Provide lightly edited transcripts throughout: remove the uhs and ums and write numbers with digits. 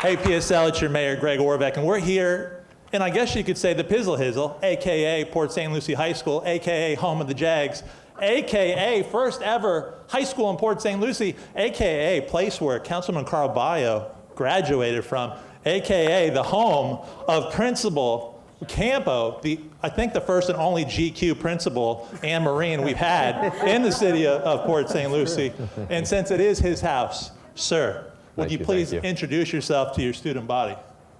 Hey, PSL, it's your mayor, Greg Orbeck, and we're here, and I guess you could say the Pizzle Hizzle, AKA Port St. Lucie High School, AKA home of the Jags, AKA first ever high school in Port St. Lucie, AKA place where Councilman Carl Baio graduated from, AKA the home of Principal Campo, I think the first and only GQ principal and Marine we've had in the city of Port St. Lucie. And since it is his house, sir, would you please introduce yourself to your student body?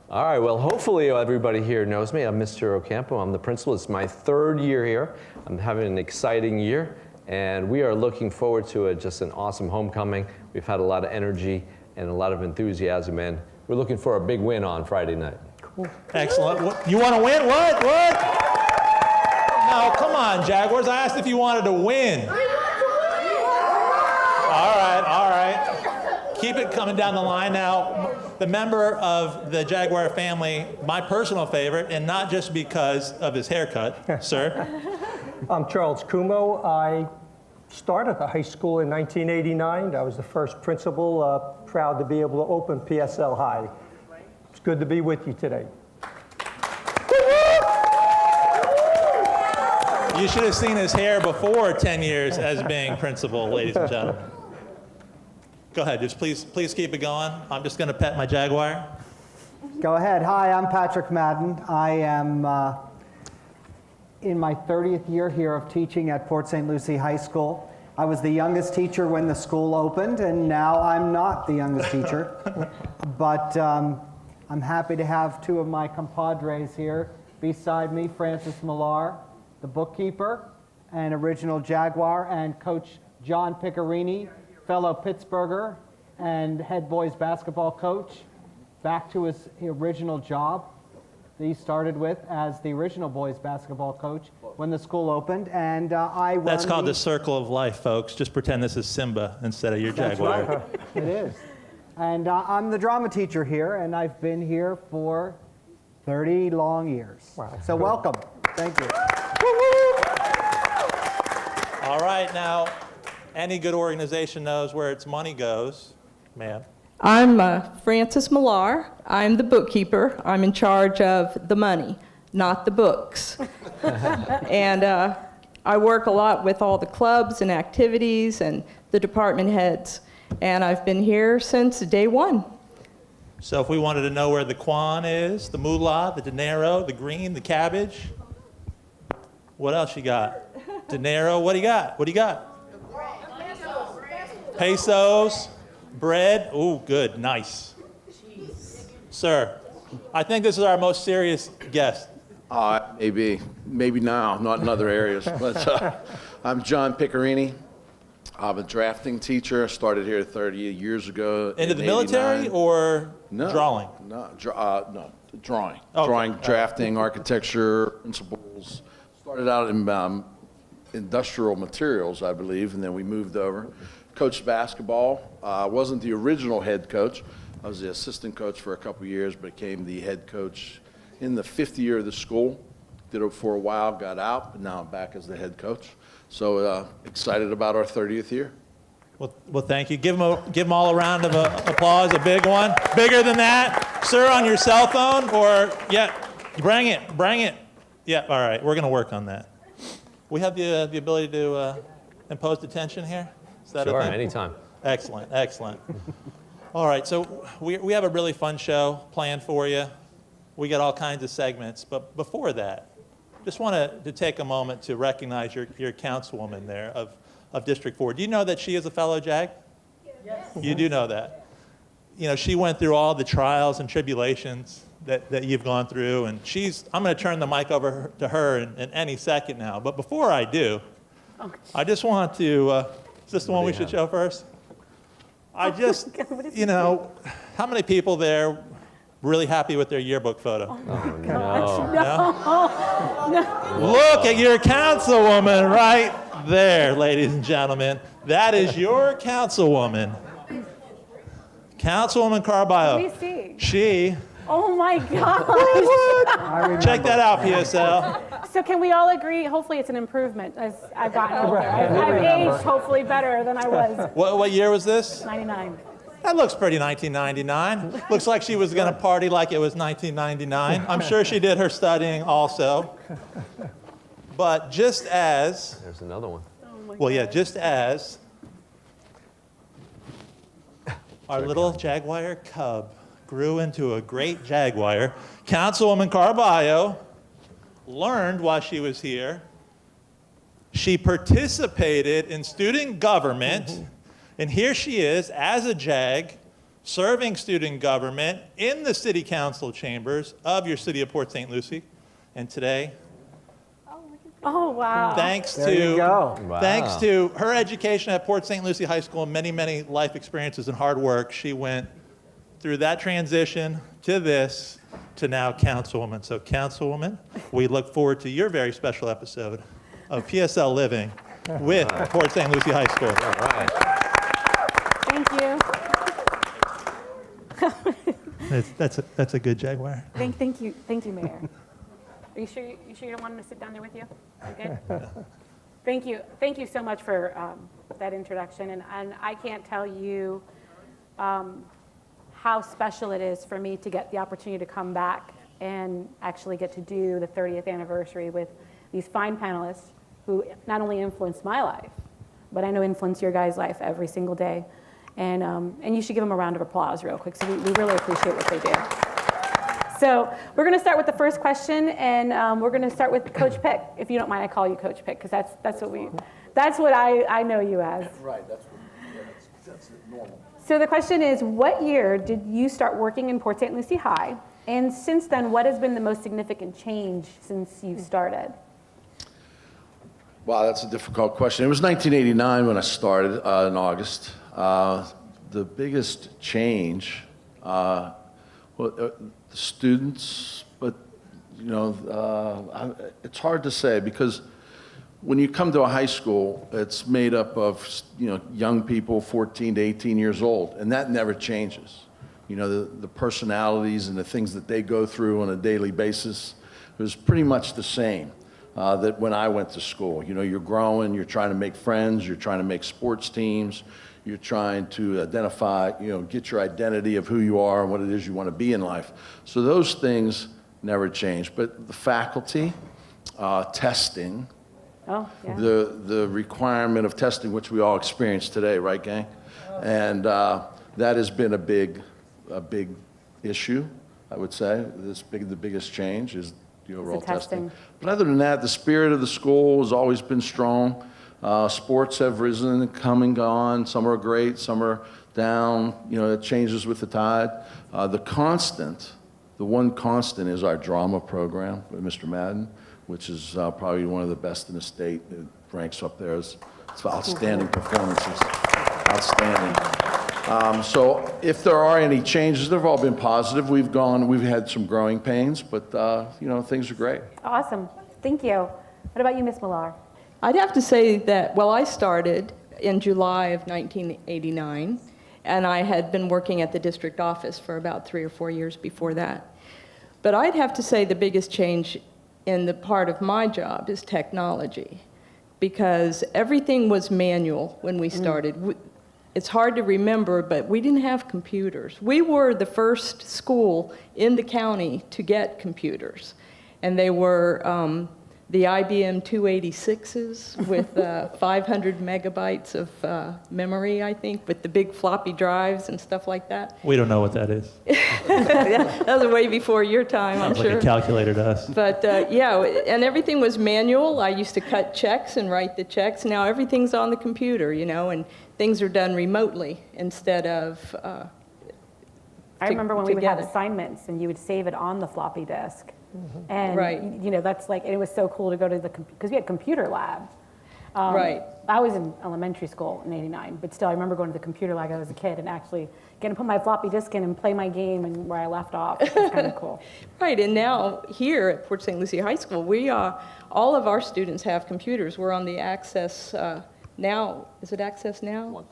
All right, well, hopefully everybody here knows me. I'm Mr. Ocampo. I'm the principal. It's my third year here. I'm having an exciting year, and we are looking forward to just an awesome homecoming. We've had a lot of energy and a lot of enthusiasm, and we're looking for a big win on Friday night. Cool. Excellent. You want to win? What? No, come on, Jaguars. I asked if you wanted to win. All right. Keep it coming down the line now. The member of the Jaguar family, my personal favorite, and not just because of his haircut, sir. I'm Charles Kumo. I started the high school in 1989. I was the first principal. Proud to be able to open PSL High. It's good to be with you today. You should have seen his hair before 10 years as being principal, ladies and gentlemen. Go ahead, just please keep it going. I'm just going to pet my Jaguar. Go ahead. Hi, I'm Patrick Madden. I am in my 30th year here of teaching at Port St. Lucie High School. I was the youngest teacher when the school opened, and now I'm not the youngest teacher. But I'm happy to have two of my compadres here beside me, Francis Millar, the bookkeeper and original Jaguar, and Coach John Piccarini, fellow Pittsburgher and head boys basketball coach, back to his original job that he started with as the original boys basketball coach when the school opened. And That's called the circle of life, folks. Just pretend this is Simba instead of your Jaguar. That's right. It is. And I'm the drama teacher here, and I've been here for 30 long years. Wow. So welcome. Thank you. All right, now, any good organization knows where its money goes. Ma'am. I'm Francis Millar. I'm the bookkeeper. I'm in charge of the money, not the books. And I work a lot with all the clubs and activities and the department heads. And I've been here since day one. So if we wanted to know where the Quan is, the moolah, the dinero, the green, the cabbage, what else you got? Dinero, what do you got? What do you got? Pesos, bread. Ooh, good, nice. Sir, I think this is our most serious guest. Maybe now, not in other areas. But I'm John Piccarini. I'm a drafting teacher. I started here 30 years ago. Into the military or drawing? No, drawing. Okay. Drawing, drafting, architecture, principles. Started out in industrial materials, I believe, and then we moved over. Coached basketball. I wasn't the original head coach. I was the assistant coach for a couple years, but became the head coach in the 5th year of the school. Did it for a while, got out, but now I'm back as the head coach. So excited about our 30th year. Well, thank you. Give them all a round of applause, a big one. Bigger than that. Sir, on your cell phone, or, yeah, bring it. Yeah, all right, we're going to work on that. We have the ability to impose detention here? Is that Sure, okay? anytime. Excellent. All right, so we have a really fun show planned for you. We got all kinds of segments, but before that, just wanted to take a moment to recognize your councilwoman there of District 4. Do you know that she is a fellow Jag? Yes. You do know that. You know, she went through all the trials and tribulations that you've gone through, and I'm going to turn the mic over to her in any second now. But before I do, I just want to, is this the one we should show first? I just, you know, how many people there really happy with their yearbook photo? Oh, No? Look at your councilwoman right there, ladies and gentlemen. That is your councilwoman. Councilwoman Carballo. Let me see. She. Oh my gosh. Check that out, PSL. So can we all agree, hopefully it's an improvement as I've gotten older. I've aged hopefully better than I was. What year was this? 99. That looks pretty 1999. Looks like she was going to party like it was 1999. I'm sure she did her studying also. But just as, There's another one. well, yeah, just as our little Jaguar cub grew into a great Jaguar, Councilwoman Carballo learned while she was here. She participated in student government, and here she is as a JAG, serving student government in the city council chambers of your city of Port St. Lucie. And today, Oh, wow. thanks There you to go. Wow. thanks to her education at Port St. Lucie High School and many, many life experiences and hard work, she went through that transition to this, to now Councilwoman. So Councilwoman, we look forward to your very special episode of PSL Living with Port St. Lucie High School. All right. Thank you. That's a good Jaguar. Thank you, Mayor. Are you sure you don't want him to sit down there with you? You good? Thank you so much for that introduction, and I can't tell you how special it is for me to get the opportunity to come back and actually get to do the 30th anniversary with these fine panelists who not only influenced my life, but I know influence your guys' life every single day. And you should give them a round of applause real quick. So we really appreciate what they do. So we're going to start with the first question, and we're going to start with Coach Pick. If you don't mind, I call you Coach Pick because that's what I know you as. Right, that's normal. So the question is, what year did you start working in Port St. Lucie High? And since then, what has been the most significant change since you started? Wow, that's a difficult question. It was 1989 when I started in August. The biggest change, the students, but it's hard to say because when you come to a high school, it's made up of young people, 14 to 18 years old, and that never changes. The personalities and the things that they go through on a daily basis was pretty much the same that when I went to school. You're growing, you're trying to make friends, you're trying to make sports teams, you're trying to identify, get your identity of who you are and what it is you want to be in life. So those things never change. But the faculty, testing, Oh, yeah. the requirement of testing, which we all experience today, right, gang? And that has been a big issue, I would say. The biggest change is the overall testing. But other than that, the spirit of the school has always been strong. Sports have risen and come and gone. Some are great, some are down. It changes with the tide. The one constant is our drama program with Mr. Madden, which is probably one of the best in the state. It ranks up there as outstanding performances. Outstanding. So if there are any changes, they've all been positive. We've had some growing pains, but things are great. Awesome. Thank you. What about you, Ms. Millar? I'd have to say that, well, I started in July of 1989, and I had been working at the district office for about 3 or 4 years before that. But I'd have to say the biggest change in the part of my job is technology, because everything was manual when we started. It's hard to remember, but we didn't have computers. We were the first school in the county to get computers, and they were the IBM 286s with 500 megabytes of memory, I think, with the big floppy drives and stuff like that. We don't know what that is. That was way before your time, I'm Sounds sure. like a calculator to us. But yeah, and everything was manual. I used to cut checks and write the checks. Now everything's on the computer, and things are done remotely instead of I remember when we would have together. assignments and you would save it on the floppy disk. And, Right. that's and it was so cool to go to because we had computer lab. Right. I was in elementary school in '89, but still I remember going to the computer lab as a kid and actually getting to put my floppy disk in and play my game and where I left off. It was kind of cool. Right, and now here at Port St. Lucie High School, all of our students have computers. We're on the Access Now. Is it Access Now?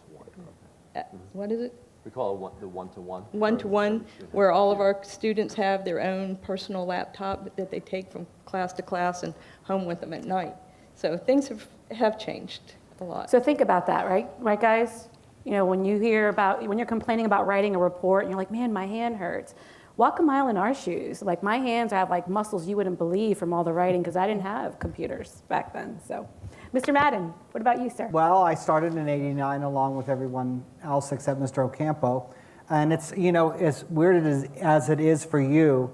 What is it? We call it the one-to-one. One-to-one, where all of our students have their own personal laptop that they take from class to class and home with them at night. So things have changed a lot. So think about that, right? Right, guys? You know, when you're complaining about writing a report and you're like, man, my hand hurts. Walk a mile in our shoes. Like, my hands have like muscles you wouldn't believe from all the writing, because I didn't have computers back then. So, Mr. Madden, what about you, sir? Well, I started in '89 along with everyone else except Mr. Ocampo. And it's, you know, as weird as it is for you,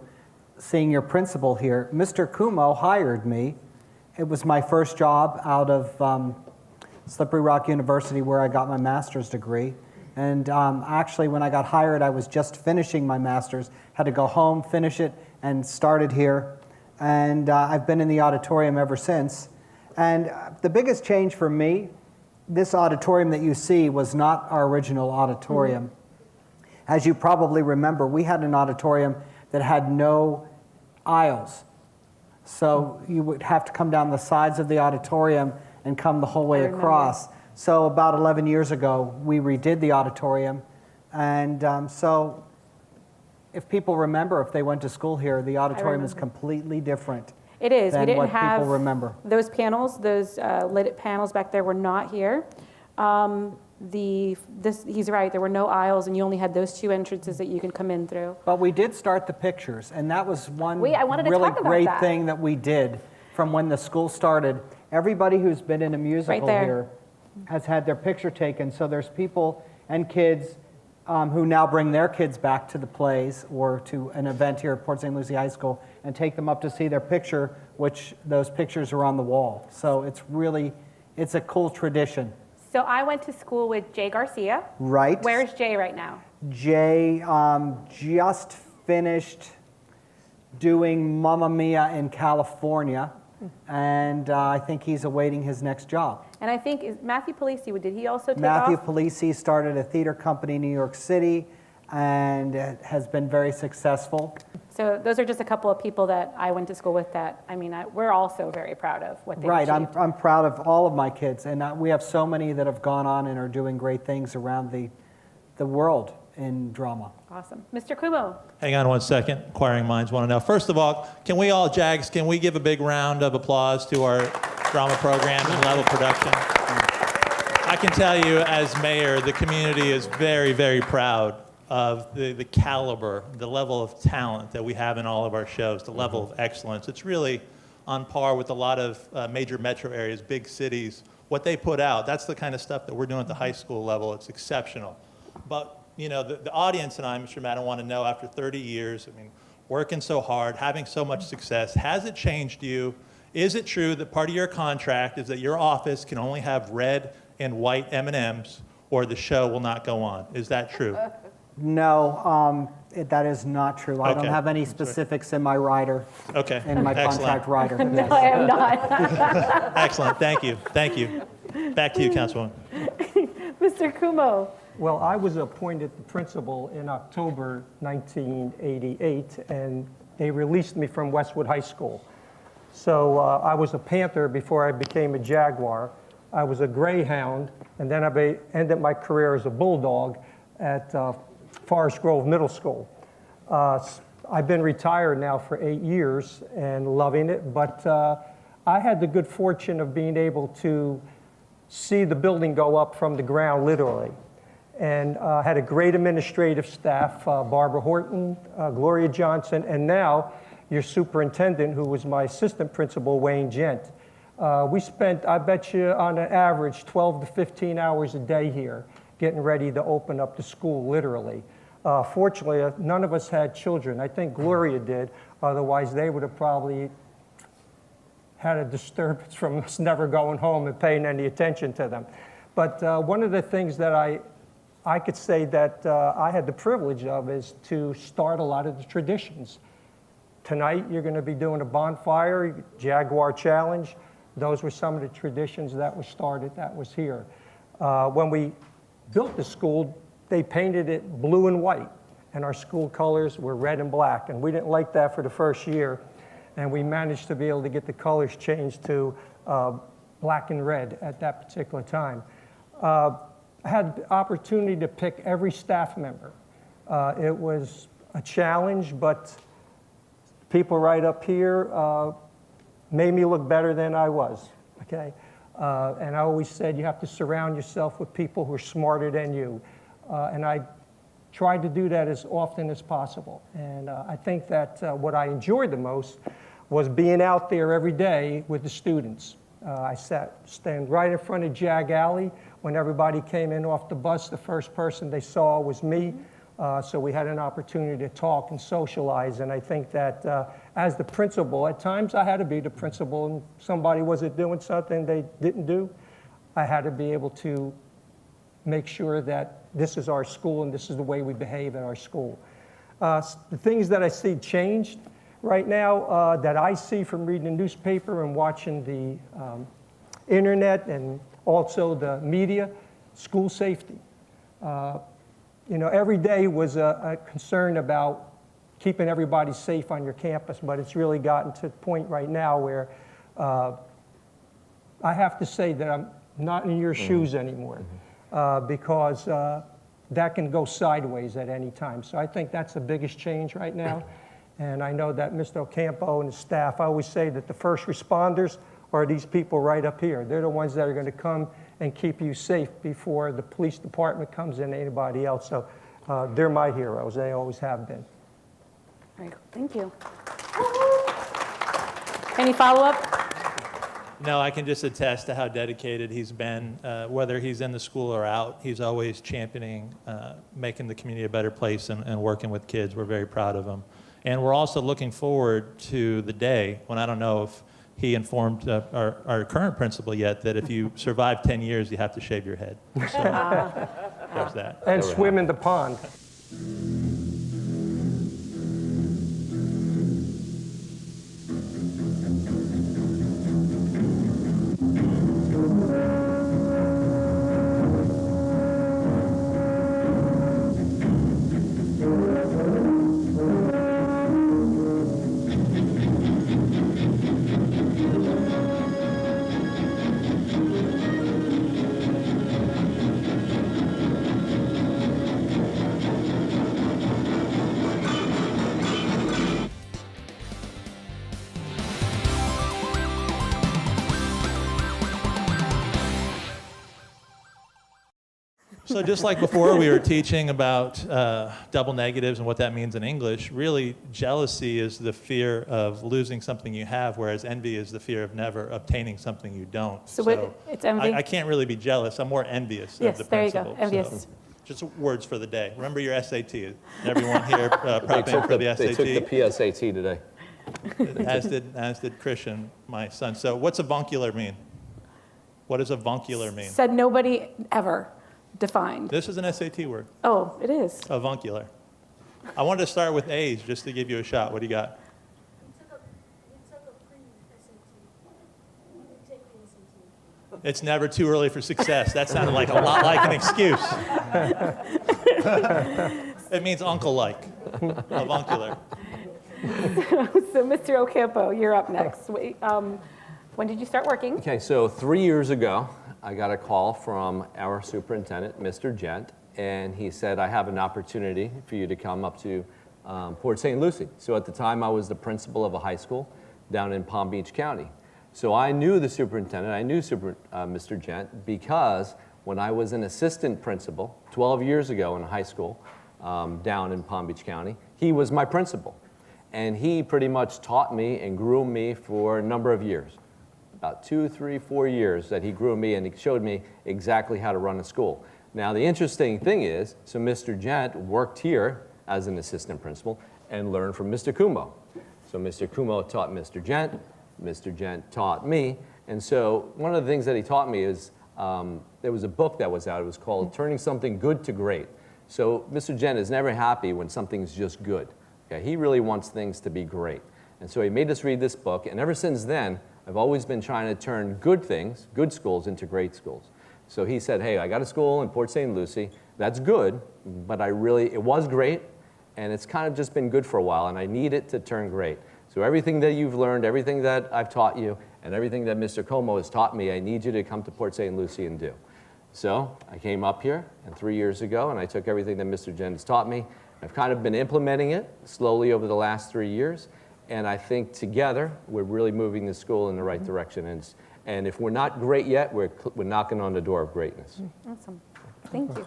seeing your principal here, Mr. Kumo hired me. It was my first job out of Slippery Rock University, where I got my master's degree. And actually, when I got hired, I was just finishing my master's, had to go home, finish it, and started here. And I've been in the auditorium ever since. And the biggest change for me, this auditorium that you see was not our original auditorium. As you probably remember, we had an auditorium that had no aisles. So you would have to come down the sides of the auditorium and come the whole way across. So about 11 years ago, we redid the auditorium. And so if people remember, if they went to school here, the auditorium is completely different. It is. We than didn't what have people remember. those panels, those lit panels back there were not here. He's right, there were no aisles, and you only had those two entrances that you can come in through. But we did start the pictures, and that was one I wanted to really talk about great that. thing that we did from when the school started. Everybody who's been in a musical there. here has had their picture taken. So there's people and kids who now bring their kids back to the plays or to an event here at Port St. Lucie High School and take them up to see their picture, which those pictures are on the wall. So it's a cool tradition. So I went to school with Jay Garcia. Right. Where's Jay right now? Jay just finished doing Mamma Mia in California, and I think he's awaiting his next job. And I think Matthew Polisi, did he also take Matthew off? Polisi started a theater company in New York City and has been very successful. So those are just a couple of people that I went to school with that, I mean, we're also very proud of what they've Right, achieved. I'm proud of all of my kids, and we have so many that have gone on and are doing great things around the world in drama. Awesome. Mr. Kumo. Hang on one second. Inquiring minds want to know. First of all, can we all, Jags, can we give a big round of applause to our drama program and level production? I can tell you, as mayor, the community is very, very proud of the caliber, the level of talent that we have in all of our shows, the level of excellence. It's really on par with a lot of major metro areas, big cities. What they put out, that's the kind of stuff that we're doing at the high school level. It's exceptional. But you know, the audience and I, Mr. Madden, want to know, after 30 years, I mean, working so hard, having so much success, has it changed you? Is it true that part of your contract is that your office can only have red and white M&Ms, or the show will not go on? Is that true? No, that is not true. I don't Okay. have any specifics in my rider, Okay. in my Excellent. contract rider. No, Yes. I am not. Excellent. Thank you. Thank you. Back to you, Councilwoman. Mr. Kumo. Well, I was appointed the principal in October 1988, and they released me from Westwood High School. So I was a Panther before I became a Jaguar. I was a Greyhound, and then I ended my career as a Bulldog at Forest Grove Middle School. I've been retired now for 8 years and loving it, but I had the good fortune of being able to see the building go up from the ground, literally. And had a great administrative staff, Barbara Horton, Gloria Johnson, and now your superintendent, who was my assistant principal, Wayne Gent. We spent, I bet you, on an average, 12 to 15 hours a day here, getting ready to open up the school, literally. Fortunately, none of us had children. I think Gloria did, otherwise they would have probably had a disturbance from us never going home and paying any attention to them. But one of the things that I could say that I had the privilege of is to start a lot of the traditions. Tonight, you're going to be doing a bonfire, Jaguar Challenge. Those were some of the traditions that were started, that was here. When we built the school, they painted it blue and white, and our school colors were red and black, and we didn't like that for the first year, and we managed to be able to get the colors changed to black and red at that particular time. I had the opportunity to pick every staff member. It was a challenge, but people right up here made me look better than I was, okay? And I always said you have to surround yourself with people who are smarter than you. And I tried to do that as often as possible. And I think that what I enjoyed the most was being out there every day with the students. I stand right in front of Jag Alley. When everybody came in off the bus, the first person they saw was me. So we had an opportunity to talk and socialize. And I think that as the principal, at times I had to be the principal and somebody wasn't doing something they didn't do. I had to be able to make sure that this is our school and this is the way we behave at our school. The things that I see changed right now that I see from reading the newspaper and watching the internet and also the media, school safety. You know, every day was a concern about keeping everybody safe on your campus, but it's really gotten to the point right now where I have to say that I'm not in your shoes anymore because that can go sideways at any time. So I think that's the biggest change right now. And I know that Mr. Ocampo and his staff, I always say that the first responders are these people right up here. They're the ones that are going to come and keep you safe before the police department comes in, anybody else. So they're my heroes. They always have been. Very cool. Thank you. Any follow-up? No, I can just attest to how dedicated he's been. Whether he's in the school or out, he's always championing making the community a better place and working with kids. We're very proud of him. And we're also looking forward to the day when, I don't know if he informed our current principal yet, that if you survive 10 years, you have to shave your head. So there's that. And swim in the pond. So just like before, we were teaching about double negatives and what that means in English. Really, jealousy is the fear of losing something you have, whereas envy is the fear of never obtaining something you don't. So it's envy? I can't really be jealous. I'm more envious Yes, of the there you go, principal. envious. So just words for the day. Remember your SAT. Everyone here prepping for the They SAT, took the PSAT today. as did Christian, my son. So what's avuncular mean? What does avuncular mean? Said nobody ever defined. This is an SAT word. Oh, it is. Avuncular. I wanted to start with A's just to give you a shot. What do you got? We took a pre-SAT. We didn't take the SAT. It's never too early for success. That sounded like a lot like an excuse. It means uncle-like. Avuncular. So, Mr. Ocampo, you're up next. When did you start working? Okay, so 3 years ago, I got a call from our superintendent, Mr. Gent, and he said, I have an opportunity for you to come up to Port St. Lucie. So at the time, I was the principal of a high school down in Palm Beach County. So I knew the superintendent, I knew Mr. Gent, because when I was an assistant principal 12 years ago in high school down in Palm Beach County, he was my principal. And he pretty much taught me and groomed me for a number of years. About 2, 3, 4 years that he grew me and he showed me exactly how to run a school. Now the interesting thing is, so Mr. Gent worked here as an assistant principal and learned from Mr. Kumo. So Mr. Kumo taught Mr. Gent taught me, and so one of the things that he taught me is, there was a book that was out, it was called Turning Something Good to Great. So Mr. Gent is never happy when something's just good. Okay? He really wants things to be great. And so he made us read this book, and ever since then, I've always been trying to turn good things, good schools, into great schools. So he said, hey, I got a school in Port St. Lucie. That's good, but it was great, and it's kind of just been good for a while, and I need it to turn great. So everything that you've learned, everything that I've taught you, and everything that Mr. Como has taught me, I need you to come to Port St. Lucie and do. So I came up here, and 3 years ago, and I took everything that Mr. Gent has taught me. I've kind of been implementing it slowly over the last 3 years. And I think together, we're really moving the school in the right direction. And if we're not great yet, we're knocking on the door of greatness. Awesome. Thank you.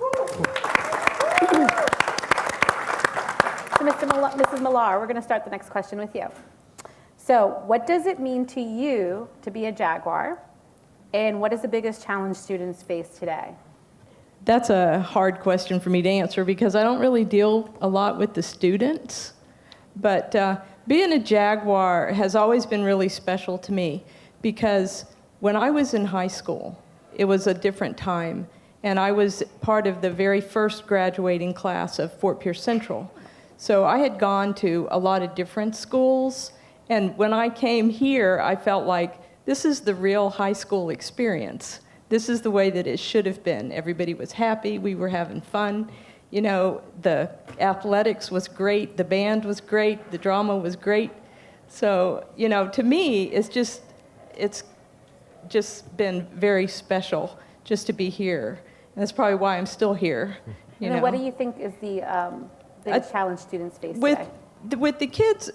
So, Mrs. Millar, we're going to start the next question with you. So, what does it mean to you to be a Jaguar? And what is the biggest challenge students face today? That's a hard question for me to answer because I don't really deal a lot with the students. But being a Jaguar has always been really special to me because when I was in high school, it was a different time. And I was part of the very first graduating class of Fort Pierce Central. So I had gone to a lot of different schools. And when I came here, I felt like this is the real high school experience. This is the way that it should have been. Everybody was happy. We were having fun. You know, the athletics was great. The band was great. The drama was great. So, you know, to me, it's just been very special just to be here. And that's probably why I'm still here. You And know? what do you think is the biggest challenge students face today? With the kids,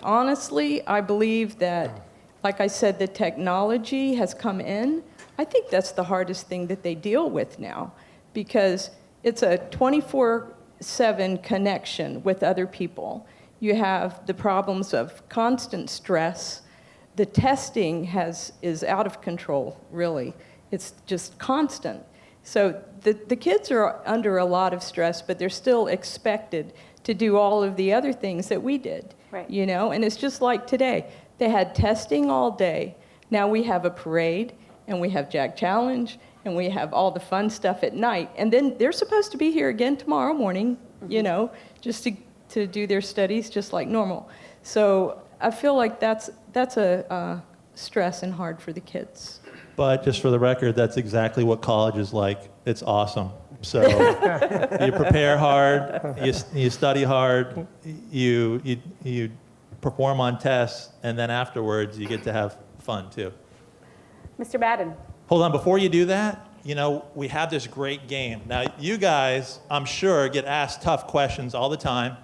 honestly, I believe that, like I said, the technology has come in. I think that's the hardest thing that they deal with now because it's a 24/7 connection with other people. You have the problems of constant stress. The testing is out of control, really. It's just constant. So the kids are under a lot of stress, but they're still expected to do all of the other things that we did. Right. You know, and it's just like today. They had testing all day. Now we have a parade, and we have Jag Challenge, and we have all the fun stuff at night. And then they're supposed to be here again tomorrow morning, you know, just to do their studies just like normal. So I feel like that's a stress and hard for the kids. But just for the record, that's exactly what college is like. It's awesome. So you prepare hard, you study hard, you perform on tests, and then afterwards you get to have fun too. Mr. Madden. Hold on, before you do that, you know, we have this great game. Now, you guys, I'm sure, get asked tough questions all the time.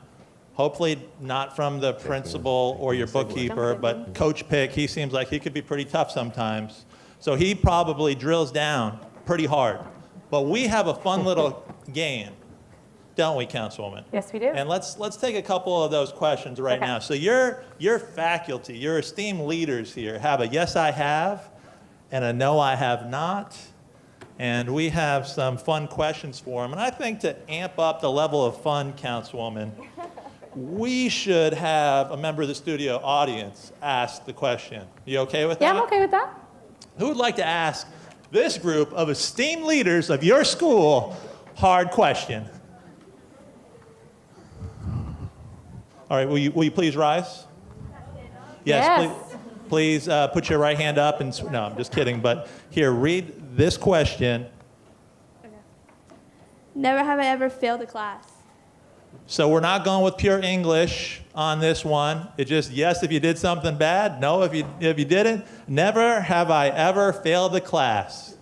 Hopefully not from the principal or your bookkeeper, but Coach Pick, he seems like he could be pretty tough sometimes. So he probably drills down pretty hard. But we have a fun little game, don't we, Councilwoman? Yes, we do. And let's take a couple of those questions right Okay. now. So your faculty, your esteemed leaders here have a yes, I have, and a no, I have not. And we have some fun questions for them. And I think to amp up the level of fun, Councilwoman, we should have a member of the studio audience ask the question. You okay with that? Yeah, I'm okay with that. Who would like to ask this group of esteemed leaders of your school hard question? All right, will you please rise? Yes. Please put your right hand up and, no, I'm just kidding, but here, read this question. Never have I ever failed a class. So we're not going with pure English on this one. It's just yes if you did something bad, no if you didn't. Never have I ever failed a class.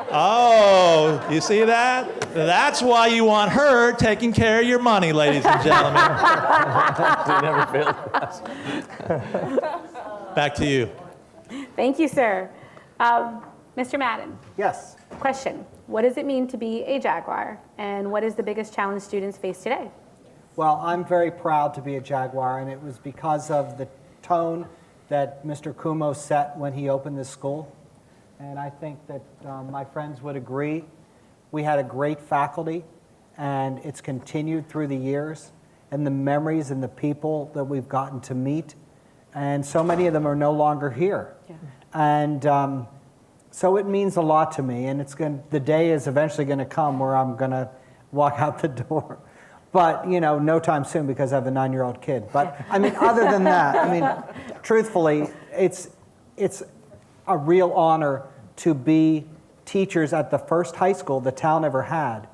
Oh, you see that? That's why you want her taking care of your money, ladies and gentlemen. They never failed class. Back to you. Thank you, sir. Mr. Madden, Yes. question. What does it mean to be a Jaguar? And what is the biggest challenge students face today? Well, I'm very proud to be a Jaguar, and it was because of the tone that Mr. Kumo set when he opened this school. And I think that my friends would agree. We had a great faculty, and it's continued through the years, and the memories and the people that we've gotten to meet. And so many of them are no longer here. Yeah. And so it means a lot to me, and the day is eventually going to come where I'm going to walk out the door. But, you know, no time soon because I have a 9-year-old kid. But, I mean, other than that, I mean, truthfully, it's a real honor to be teachers at the first high school the town ever had.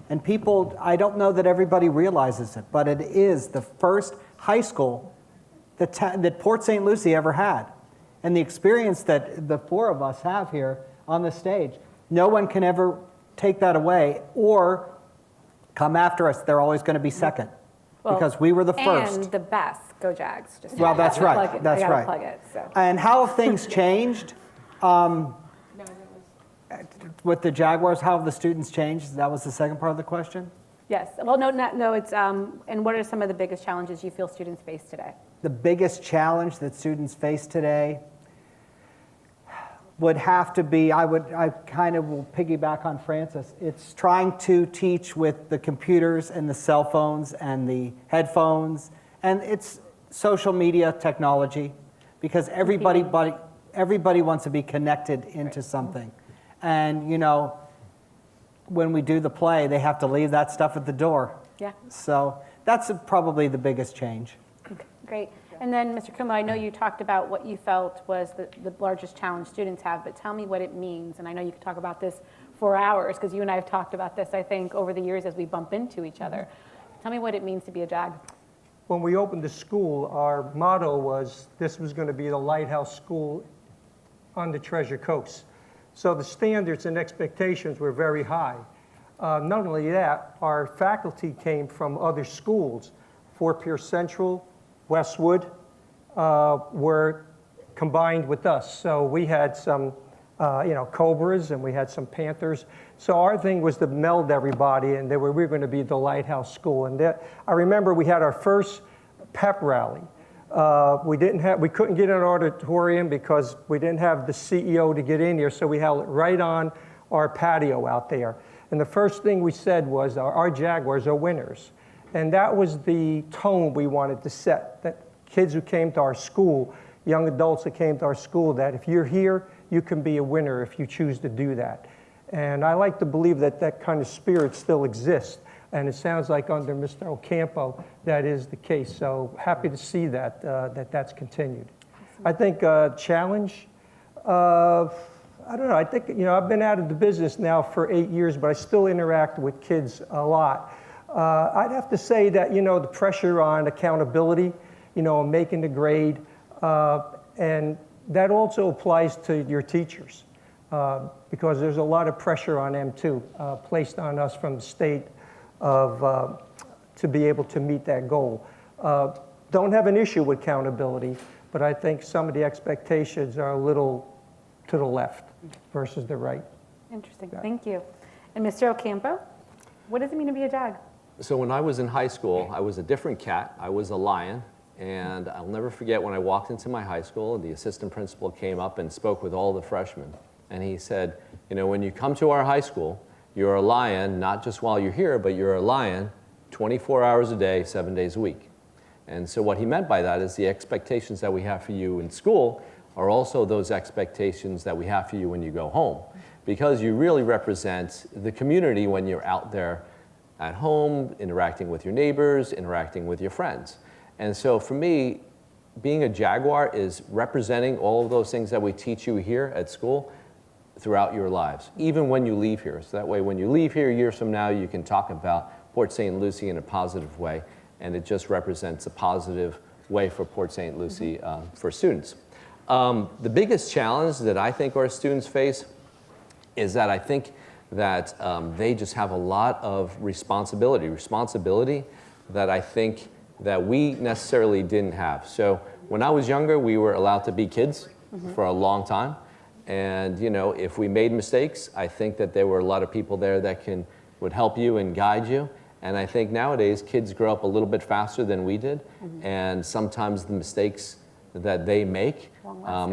And people, I don't know that everybody realizes it, but it is the first high school that Port St. Lucie ever had. And the experience that the four of us have here on the stage, no one can ever take that away or come after us. They're always going to be second. because we were the first. And the best. Go Jags. Just Well, that's right. plug it. That's I gotta right. plug it, so. And how have things changed with the Jaguars? How have the students changed? That was the second part of the question. Yes. Well, no, it's, and what are some of the biggest challenges you feel students face today? The biggest challenge that students face today would have to be, I kind of will piggyback on Francis. It's trying to teach with the computers and the cell phones and the headphones, and it's social media technology, because everybody wants to be connected into something. And, you know, when we do the play, they have to leave that stuff at the door. Yeah. So that's probably the biggest change. Okay, great. And then, Mr. Kumo, I know you talked about what you felt was the largest challenge students have, but tell me what it means. And I know you could talk about this for hours, because you and I have talked about this, I think, over the years as we bump into each other. Tell me what it means to be a JAG. When we opened the school, our motto was this was going to be the lighthouse school on the Treasure Coast. So the standards and expectations were very high. Not only that, our faculty came from other schools. Fort Pierce Central, Westwood were combined with us. So we had some, Cobras, and we had some Panthers. So our thing was to meld everybody, and we were going to be the lighthouse school. And I remember we had our first pep rally. We couldn't get in an auditorium because we didn't have the CEO to get in here, so we held it right on our patio out there. And the first thing we said was, our Jaguars are winners. And that was the tone we wanted to set, that kids who came to our school, young adults that came to our school, that if you're here, you can be a winner if you choose to do that. And I like to believe that that kind of spirit still exists. And it sounds like under Mr. Ocampo, that is the case. So happy to see that, that's continued. I think challenge, I don't know, I think, I've been out of the business now for 8 years, but I still interact with kids a lot. I'd have to say that, the pressure on accountability, making the grade, and that also applies to your teachers, because there's a lot of pressure on them too, placed on us from the state to be able to meet that goal. Don't have an issue with accountability, but I think some of the expectations are a little to the left versus the right. Interesting. Thank you. And Mr. Ocampo, what does it mean to be a JAG? So when I was in high school, I was a different cat. I was a lion. And I'll never forget when I walked into my high school, the assistant principal came up and spoke with all the freshmen. And he said, when you come to our high school, you're a lion, not just while you're here, but you're a lion 24 hours a day, 7 days a week. And so what he meant by that is the expectations that we have for you in school are also those expectations that we have for you when you go home. Because you really represent the community when you're out there at home, interacting with your neighbors, interacting with your friends. And so for me, being a Jaguar is representing all of those things that we teach you here at school throughout your lives, even when you leave here. So that way, when you leave here years from now, you can talk about Port St. Lucie in a positive way, and it just represents a positive way for Port St. Lucie for students. The biggest challenge that I think our students face is that I think that they just have a lot of responsibility that I think that we necessarily didn't have. So when I was younger, we were allowed to be kids for a long time. And if we made mistakes, I think that there were a lot of people there that would help you and guide you. And I think nowadays kids grow up a little bit faster than we did. And sometimes the mistakes that they make,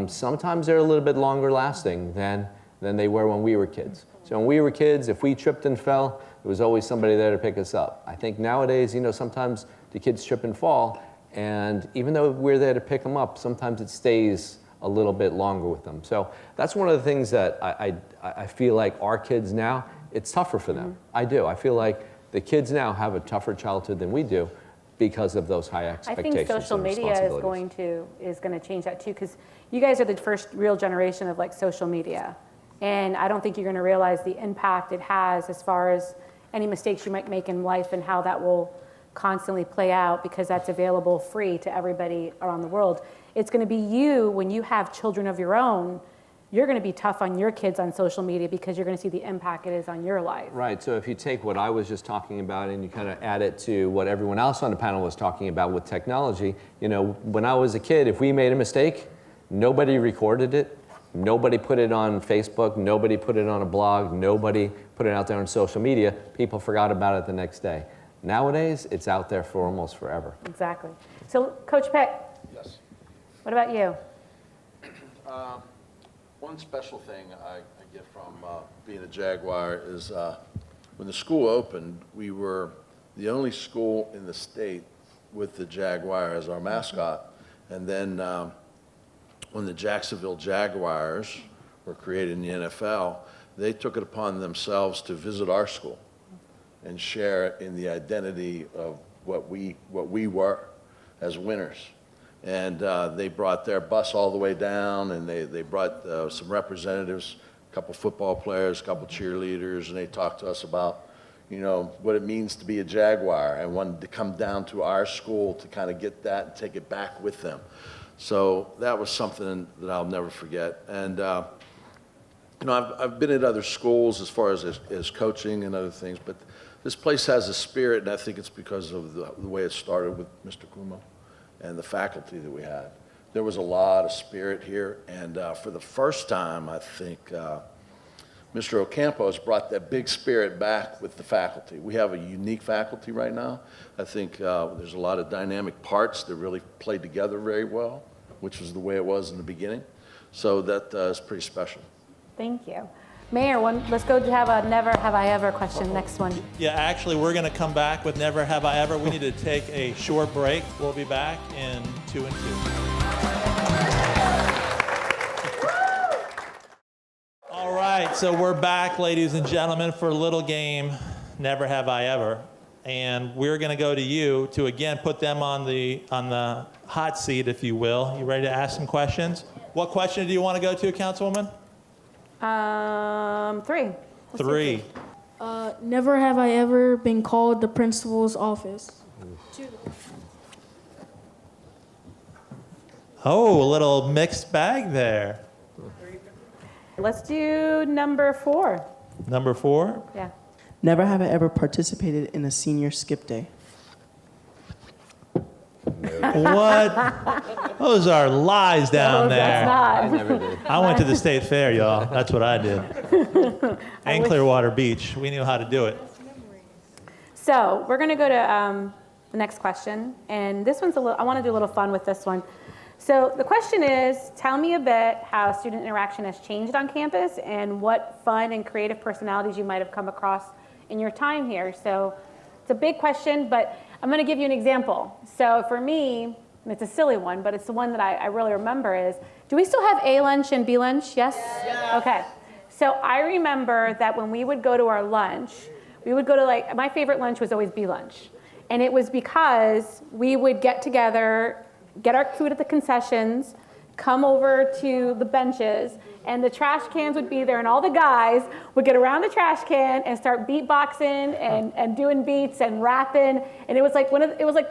sometimes they're a little bit longer lasting than they were when we were kids. So when we were kids, if we tripped and fell, there was always somebody there to pick us up. I think nowadays, sometimes the kids trip and fall, and even though we're there to pick them up, sometimes it stays a little bit longer with them. So that's one of the things that I feel like our kids now, it's tougher for them. I do. I feel like the kids now have a tougher childhood than we do because of those high I expectations. think social and media is going to change that too, because you guys are the first real generation of social media. And I don't think you're going to realize the impact it has as far as any mistakes you might make in life and how that will constantly play out, because that's available free to everybody around the world. It's going to be you, when you have children of your own, you're going to be tough on your kids on social media because you're going to see the impact it is on your life. Right, so if you take what I was just talking about and you kind of add it to what everyone else on the panel was talking about with technology, you know, when I was a kid, if we made a mistake, nobody recorded it, nobody put it on Facebook, nobody put it on a blog, nobody put it out there on social media, people forgot about it the next day. Nowadays, it's out there for almost forever. Exactly. So, Coach Pick, Yes. what about you? One special thing I get from being a Jaguar is when the school opened, we were the only school in the state with the Jaguar as our mascot. And then when the Jacksonville Jaguars were created in the NFL, they took it upon themselves to visit our school and share in the identity of what we were as winners. And they brought their bus all the way down, and they brought some representatives, a couple football players, a couple cheerleaders, and they talked to us about, you know, what it means to be a Jaguar, and wanted to come down to our school to kind of get that and take it back with them. So that was something that I'll never forget. And you know, I've been at other schools as far as coaching and other things, but this place has a spirit, and I think it's because of the way it started with Mr. Kumo and the faculty that we had. There was a lot of spirit here, and for the first time, I think Mr. Ocampo has brought that big spirit back with the faculty. We have a unique faculty right now. I think there's a lot of dynamic parts that really played together very well, which was the way it was in the beginning. So that is pretty special. Thank you. Mayor, let's go to have a never have I ever question. Next one. Yeah, actually, we're going to come back with Never Have I Ever. We need to take a short break. We'll be back in 2 and 2. All right, so we're back, ladies and gentlemen, for a little game, Never Have I Ever. And we're going to go to you to, again, put them on the hot seat, if you will. You ready to ask some questions? What question do you want to go to, Councilwoman? 3. Let's do 3. Never have I ever been called the principal's office. 2. Oh, a little mixed bag there. Let's do number 4. Number 4. Yeah. Never have I ever participated in a senior skip day. What? Those are lies down That's there. not. I never did. I went to the state fair, y'all. That's what I did. And Clearwater Beach. We knew how to do it. So we're going to go to the next question, and this one's I want to do a little fun with this one. So the question is, tell me a bit how student interaction has changed on campus and what fun and creative personalities you might have come across in your time here. So it's a big question, but I'm going to give you an example. So for me, and it's a silly one, but it's the one that I really remember is, do we still have A lunch and B lunch? Yes? Yeah. Okay. So I remember that when we would go to our lunch, we would go to my favorite lunch was always B lunch. And it was because we would get together, get our food at the concessions, come over to the benches, and the trash cans would be there, and all the guys would get around the trash can and start beatboxing and doing beats and rapping. And it was like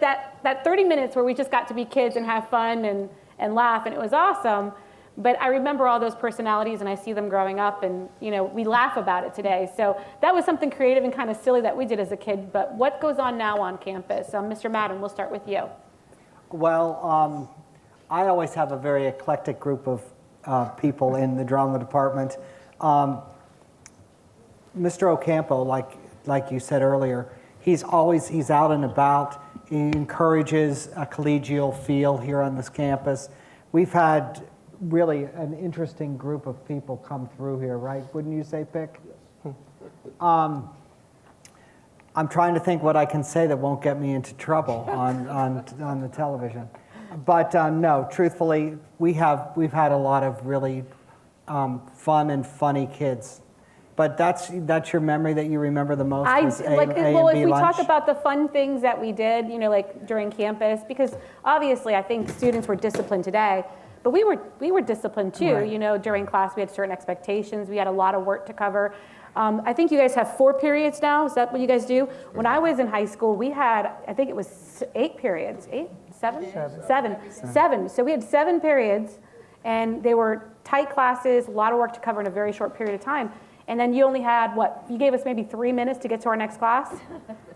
that 30 minutes where we just got to be kids and have fun and laugh, and it was awesome. But I remember all those personalities, and I see them growing up, and we laugh about it today. So that was something creative and kind of silly that we did as a kid. But what goes on now on campus? Mr. Madden, we'll start with you. Well, I always have a very eclectic group of people in the drama department. Mr. Ocampo, like you said earlier, he's out and about. He encourages a collegial feel here on this campus. We've had really an interesting group of people come through here, right? Wouldn't you say, Pick? I'm trying to think what I can say that won't get me into trouble on the television. But no, truthfully, we've had a lot of really fun and funny kids. But that's your memory that you remember the most? Was A and B if we lunch? talk about the fun things that we did, like during campus, because obviously I think students were disciplined today, but we were disciplined too. Right. During class we had certain expectations. We had a lot of work to cover. I think you guys have 4 periods now. Is that what you guys do? When I was in high school, we had, I think it was 8 periods. 8? 7? 7. So we had 7 periods, and they were tight classes, a lot of work to cover in a very short period of time. And then you only had, you gave us maybe 3 minutes to get to our next class,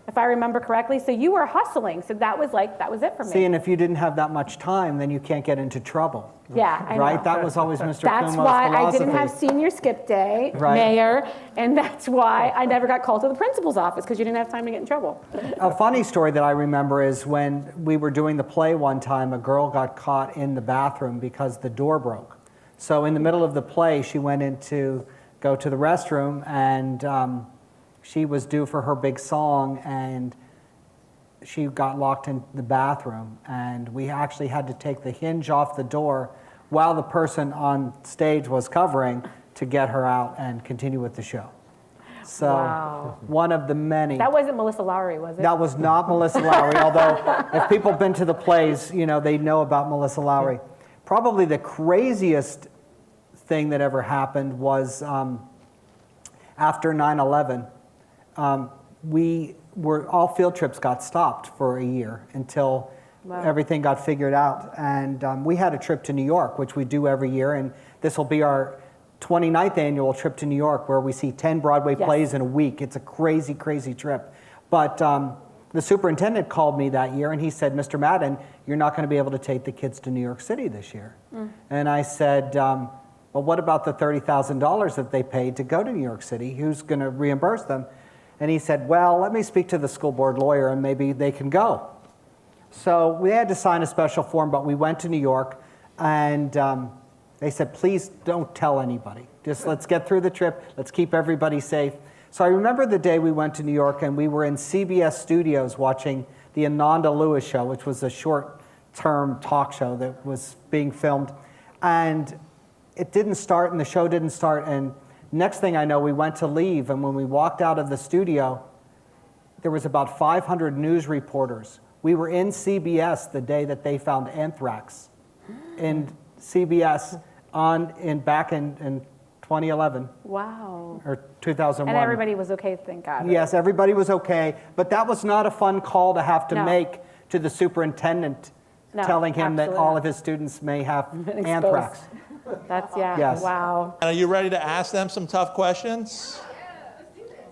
if I remember correctly. So you were hustling. So that was it for me. See, and if you didn't have that much time, then you can't get into trouble. Yeah, I know. Right? That was always Mr. That's Kumo's why I philosophy. didn't have senior skip day, Right. Mayor, and that's why I never got called to the principal's office, because you didn't have time to get in trouble. A funny story that I remember is when we were doing the play one time, a girl got caught in the bathroom because the door broke. So in the middle of the play, she went in to go to the restroom, and she was due for her big song, and she got locked in the bathroom, and we actually had to take the hinge off the door while the person on stage was covering to get her out and continue with the show. So Wow. one of the many. That wasn't Melissa Lowry, was it? That was not Melissa Lowry, although if people have been to the plays, they know about Melissa Lowry. Probably the craziest thing that ever happened was after 9/11, all field trips got stopped for a year until everything got figured out. And we had a trip to New York, which we do every year, and this will be our 29th annual trip to New York, where we see 10 Broadway plays in a week. It's a crazy, crazy trip. But the superintendent called me that year, and he said, Mr. Madden, you're not going to be able to take the kids to New York City this year. And I said, well, what about the $30,000 that they paid to go to New York City? Who's going to reimburse them? And he said, well, let me speak to the school board lawyer, and maybe they can go. So we had to sign a special form, but we went to New York, and they said, please don't tell anybody. Just let's get through the trip. Let's keep everybody safe. So I remember the day we went to New York, and we were in CBS Studios watching the Ananda Lewis Show, which was a short-term talk show that was being filmed. And it didn't start, and the show didn't start. And next thing I know, we went to leave, and when we walked out of the studio, there was about 500 news reporters. We were in CBS the day that they found anthrax in CBS back in 2011 Wow. or 2001. And everybody was okay, thank God. right? Yes, everybody was okay, but that was not a fun call to have to No. make to the superintendent, No, telling him that absolutely all not. of his students may have Exposed. anthrax. That's, Yes. wow. Are you ready to ask them some tough questions?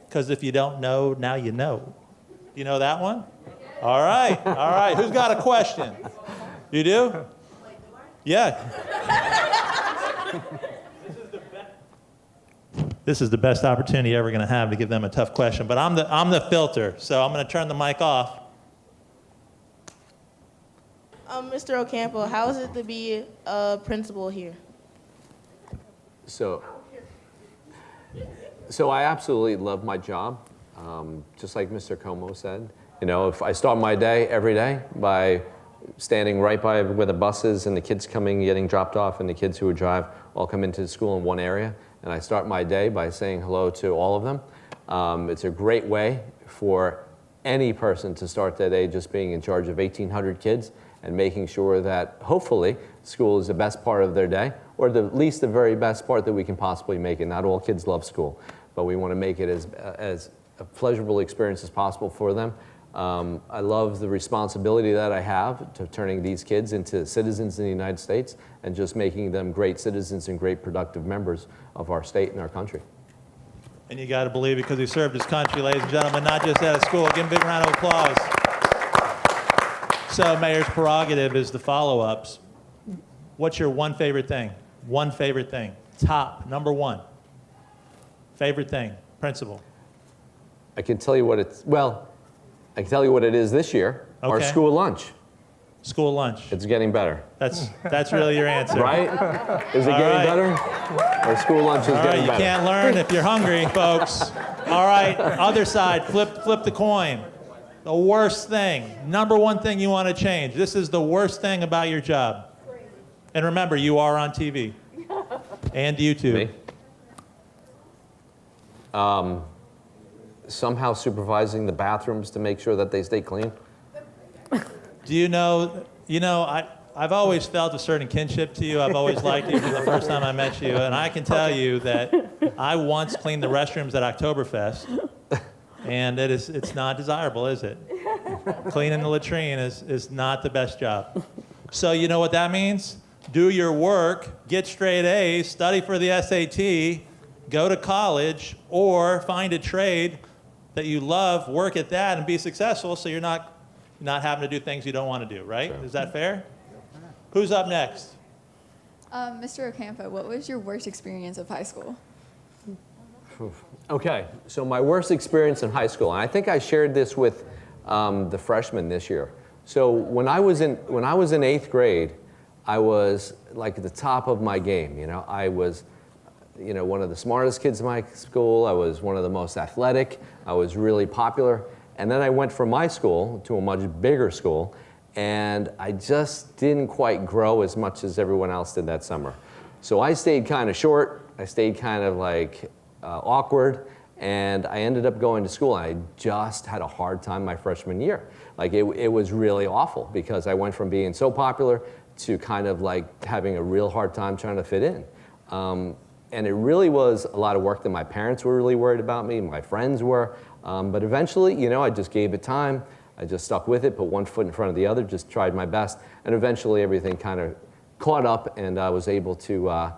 Because if you don't know, now you know. You know that one? All right, all right. Who's got a question? You do? Yeah. This is the best opportunity you're ever going to have to give them a tough question. But I'm the filter, so I'm going to turn the mic off. Mr. Ocampo, how is it to be a principal here? So I absolutely love my job. Just like Mr. Como said, if I start my day every day by standing right by where the buses and the kids getting dropped off, and the kids who would drive all come into the school in one area, and I start my day by saying hello to all of them. It's a great way for any person to start their day just being in charge of 1,800 kids and making sure that hopefully school is the best part of their day, or at least the very best part that we can possibly make it. Not all kids love school, but we want to make it as a pleasurable experience as possible for them. I love the responsibility that I have to turning these kids into citizens in the United States and just making them great citizens and great productive members of our state and our country. And you got to believe it because he served his country, ladies and gentlemen, not just out of school. Give him a big round of applause. So Mayor's prerogative is the follow-ups. What's your one favorite thing? One favorite thing. Top, number one. Favorite thing, principal. I can tell you what I can tell you what it is this year. Our Okay. school lunch. School lunch. It's getting better. That's really your answer. Right? Is it All getting right. better? Our school lunch is All right, getting you better. can't learn if you're hungry, folks. All right, other side, flip the coin. The worst thing, number one thing you want to change. This is the worst thing about your job. And remember, you are on TV and YouTube. Me? Somehow supervising the bathrooms to make sure that they stay clean. Do you know, I've always felt a certain kinship to you. I've always liked you from the first time I met you. And I can tell you that I once cleaned the restrooms at Oktoberfest. And it's not desirable, is it? Cleaning the latrine is not the best job. So you know what that means? do your work, get straight A's, study for the SAT, go to college, or find a trade that you love, work at that, and be successful so you're not having to do things you don't want to do, right? Is that fair? Who's up next? Mr. Ocampo, what was your worst experience of high school? Okay, so my worst experience in high school, and I think I shared this with the freshmen this year. So when I was in 8th grade, I was like at the top of my game. You know, I was, one of the smartest kids in my school. I was one of the most athletic. I was really popular. And then I went from my school to a much bigger school, and I just didn't quite grow as much as everyone else did that summer. So I stayed kind of short. I stayed kind of like awkward, and I ended up going to school. And I just had a hard time my freshman year. Like it was really awful because I went from being so popular to kind of like having a real hard time trying to fit in. And it really was a lot of work that my parents were really worried about me, my friends were. But eventually, I just gave it time. I just stuck with it, put one foot in front of the other, just tried my best. And eventually everything kind of caught up, and I was able to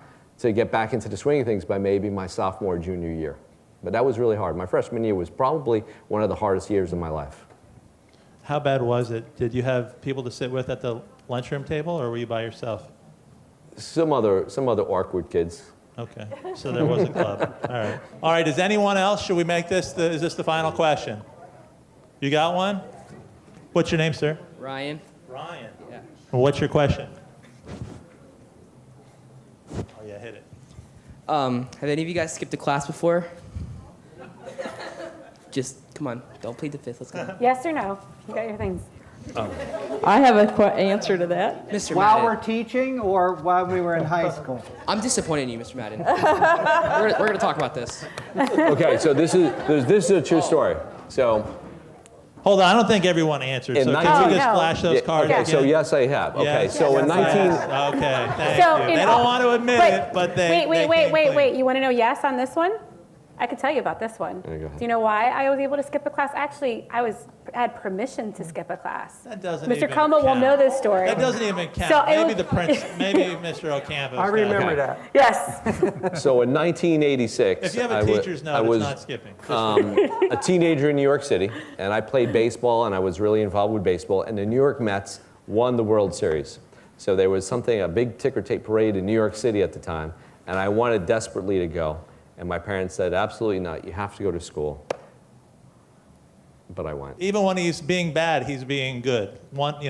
get back into the swing of things by maybe my sophomore, junior year. But that was really hard. My freshman year was probably one of the hardest years of my life. How bad was it? Did you have people to sit with at the lunchroom table, or were you by yourself? Some other awkward kids. Okay, so there was a club. All right. All right, does anyone else, should we make this, is this the final question? You got one? What's your name, sir? Ryan. Ryan. Yeah. And what's your question? Oh yeah, hit it. Have any of you guys skipped a class before? Just, come on, don't plead the fifth, let's go. Yes or no? You got your things. I have an answer to that. Mr. While Madden. we're teaching or while we were in high school? I'm disappointed in you, Mr. Madden. we're going to talk about this. Okay, so this is a true story. So Hold on, I don't think everyone answered. In So 19 can we just no. flash those cards okay, again? so yes, I have. Okay, Yes. so in Yes, 19. Okay, thank So, you. in They all- don't want to admit Wait, it, but they Wait, came clean. You want to know yes on this one? I could tell you about this one. Yeah, go ahead. Do you know why I was able to skip a class? Actually, I had permission to skip a class. That doesn't Mr. even Como will count. know this story. That doesn't even count. So it Maybe was- maybe Mr. Ocampo. I remember Okay. that. Yes. So in 1986, If you have I a wa- teacher's I note, was it's not skipping. a teenager in New York City, and I played baseball, and I was really involved with baseball, and the New York Mets won the World Series. So there was a big ticker tape parade in New York City at the time, and I wanted desperately to go. And my parents said, absolutely not, you have to go to school. But I went. Even when he's being bad, he's being good. Kind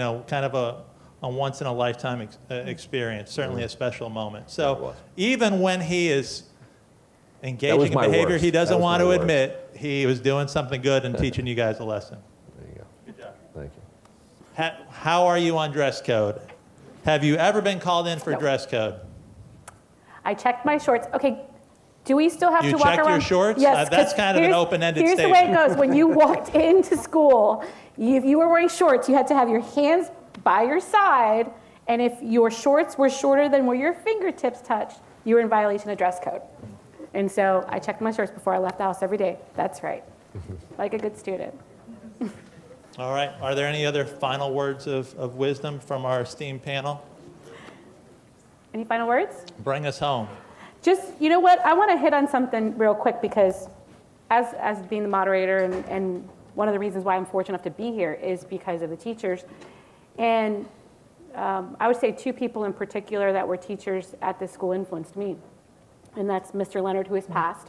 of a once in a lifetime experience, certainly a special moment. It So was. even when he is engaging in my behavior worst. he That doesn't was want my to worst. admit, he was doing something good and teaching you guys a lesson. There you go. Good job. Thank you. How are you on dress code? Have you ever been called in for dress code? I checked my shorts. Okay, do we still have You to walk checked around? your shorts? Yes. That's 'cause kind of an here's- open-ended Here's the way it statement. goes. When you walked into school, if you were wearing shorts, you had to have your hands by your side, and if your shorts were shorter than where your fingertips touched, you were in violation of dress code. And so I checked my shorts before I left the house every day. That's right. Like a good student. All right. Are there any other final words of wisdom from our esteemed panel? Any final words? Bring us home. Just, you know what, I want to hit on something real quick because as being the moderator and one of the reasons why I'm fortunate enough to be here is because of the teachers. And I would say two people in particular that were teachers at this school influenced me. And that's Mr. Leonard, who has passed,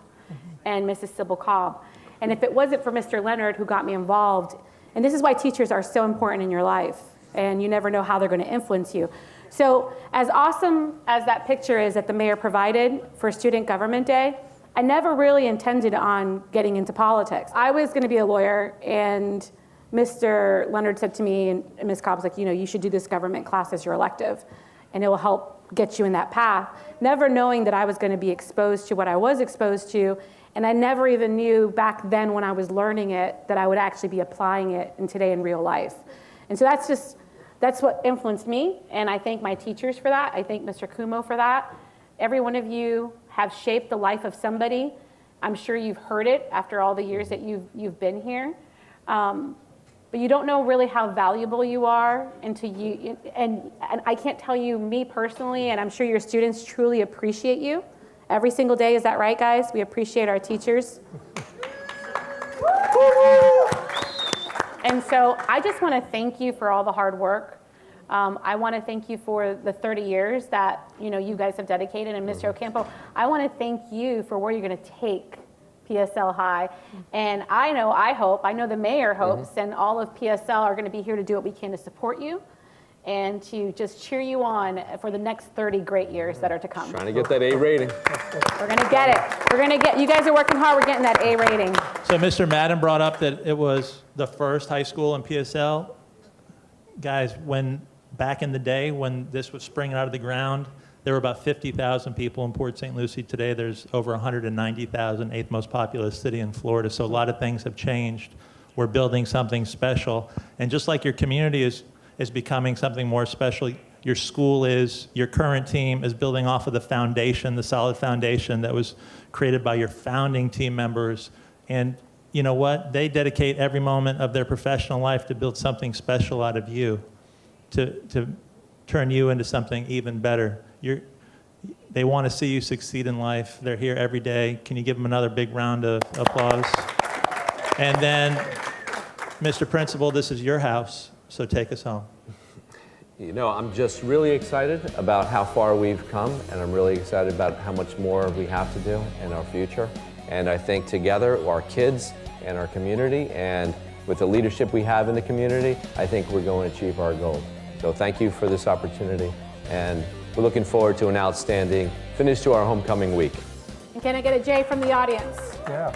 and Mrs. Sybil Cobb. And if it wasn't for Mr. Leonard who got me involved, and this is why teachers are so important in your life, and you never know how they're going to influence you. So as awesome as that picture is that the mayor provided for Student Government Day, I never really intended on getting into politics. I was going to be a lawyer, and Mr. Leonard said to me, and Ms. Cobb's like, you should do this government class as your elective, and it will help get you in that path, never knowing that I was going to be exposed to what I was exposed to, and I never even knew back then when I was learning it that I would actually be applying it today in real life. And so that's what influenced me, and I thank my teachers for that. I thank Mr. Kumo for that. Every one of you have shaped the life of somebody. I'm sure you've heard it after all the years that you've been here. but you don't know really how valuable you are until you, and I can't tell you, me personally, and I'm sure your students truly appreciate you every single day. Is that right, guys? We appreciate our teachers. And so I just want to thank you for all the hard work. I want to thank you for the 30 years that you guys have dedicated. And Mr. Ocampo, I want to thank you for where you're going to take PSL High. And I know the mayor hopes, and all of PSL are going to be here to do what we can to support you and to just cheer you on for the next 30 great years that are to come. Trying to get that A rating. We're going to get it. You guys are working hard. We're getting that A rating. So Mr. Madden brought up that it was the first high school in PSL. Guys, back in the day when this was springing out of the ground, there were about 50,000 people in Port St. Lucie. Today there's over 190,000, eighth most populous city in Florida. So a lot of things have changed. We're building something special. And just like your community is becoming something more special, your school is, your current team is building off of the foundation, the solid foundation that was created by your founding team members. And you know what? They dedicate every moment of their professional life to build something special out of you, to turn you into something even better. They want to see you succeed in life. They're here every day. Can you give them another big round of applause? And then, Mr. Principal, this is your house, so take us home. I'm just really excited about how far we've come, and I'm really excited about how much more we have to do in our future. And I think together, our kids and our community, and with the leadership we have in the community, I think we're going to achieve our goal. So thank you for this opportunity, and we're looking forward to an outstanding finish to our homecoming week. And can I get a J from the audience? Yeah.